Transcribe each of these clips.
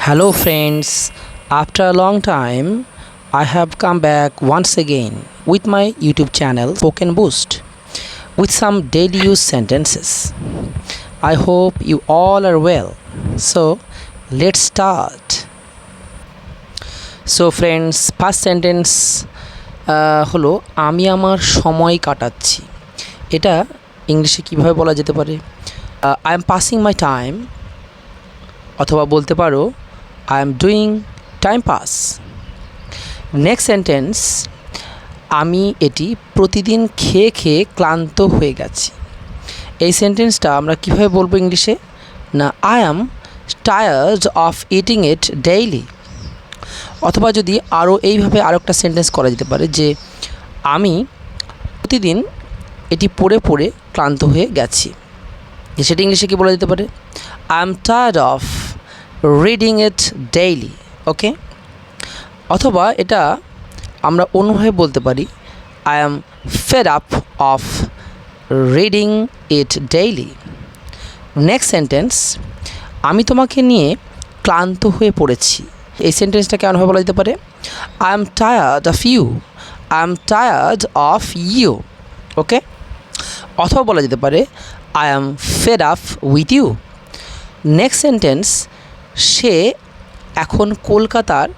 Hello, friends. After a long time, I have come back once again with my YouTube channel Spoken Boost with some daily use sentences. I hope you all are well. So, let's start. So, friends, first sentence হলো আমি আমার সময় কাটাচ্ছি। এটা ইংলিশে কিভাবে বলা যেতে পারে? I am passing my time, অথবা বলতে পারো I am doing time pass. Next sentence, আমি এটি প্রতিদিন খেয়ে খেয়ে ক্লান্ত হয়ে গেছি। এই সেন্টেন্সটা আমরা কীভাবে বলবো ইংলিশে? না, I am tired of eating it daily. অথবা যদি আরও এইভাবে আরেকটা সেন্টেন্স করা যেতে পারে যে আমি প্রতিদিন এটি পড়ে পড়ে ক্লান্ত হয়ে গেছি। সেটা ইংলিশে কী বলা যেতে পারে? I am tired of reading it daily. ওকে, অথবা এটা আমরা অন্যভাবে বলতে পারি I am fed up of reading it daily. Next sentence, আমি তোমাকে নিয়ে ক্লান্ত হয়ে পড়েছি। এই সেন্টেন্সটা কেমনভাবে বলা যেতে পারে? I am tired of you. I am tired of you. ওকে, অথবা বলা যেতে পারে I am fed up with you. Next sentence, সে এখন কলকাতার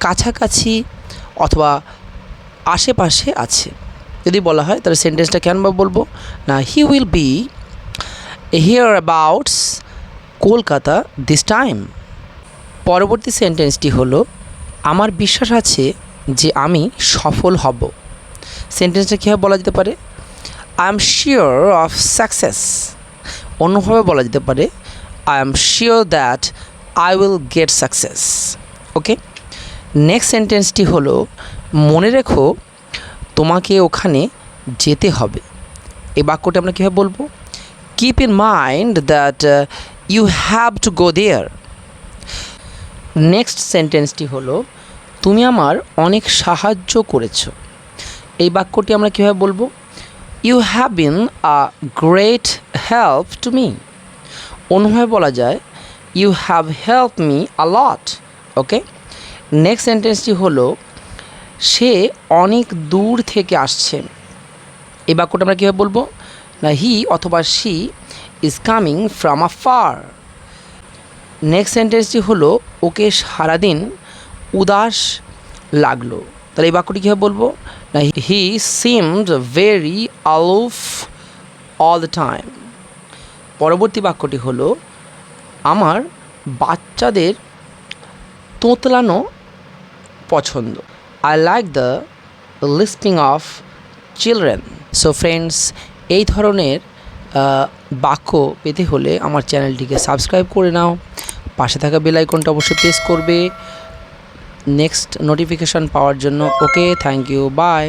কাছাকাছি অথবা আশেপাশে আছে। যদি বলা হয় তাহলে সেন্টেন্সটা কেমনভাবে বলবো? না, he will be here abouts Kolkata this time. পরবর্তী সেন্টেন্সটি হলো আমার বিশ্বাস আছে যে আমি সফল হব। সেন্টেন্সটা কীভাবে বলা যেতে পারে? I am sure of success. অন্যভাবে বলা যেতে পারে I am sure that I will get success. Okay, next সেন্টেন্সটি হলো মনে রেখো তোমাকে ওখানে যেতে হবে। এই বাক্যটি আমরা কীভাবে বলবো? Keep in mind that you have to go there. Next সেন্টেন্সটি হলো তুমি আমার অনেক সাহায্য করেছো। এই বাক্যটি আমরা কীভাবে বলবো? You have been a great help to me. অন্যভাবে বলা যায় You have helped me a lot. Okay, next সেন্টেন্সটি হলো সে অনেক দূর থেকে আসছে। এই বাক্যটা আমরা কীভাবে বলবো? না, হি অথবা she is coming from a far. Next সেন্টেন্সটি হলো ওকে সারাদিন উদাস লাগলো। তাহলে এই বাক্যটি কীভাবে বলবো? না, he seemed very aloof all the time. পরবর্তী বাক্যটি হলো আমার বাচ্চাদের তোতলানো পছন্দ। I like the lisping of children. So friends, এই ধরনের বাক্য পেতে হলে আমার চ্যানেলটিকে সাবস্ক্রাইব করে নাও। পাশে থাকা বেল আইকনটা অবশ্যই প্রেস করবে নেক্সট নোটিফিকেশান পাওয়ার জন্য। ওকে, থ্যাংক ইউ, বাই।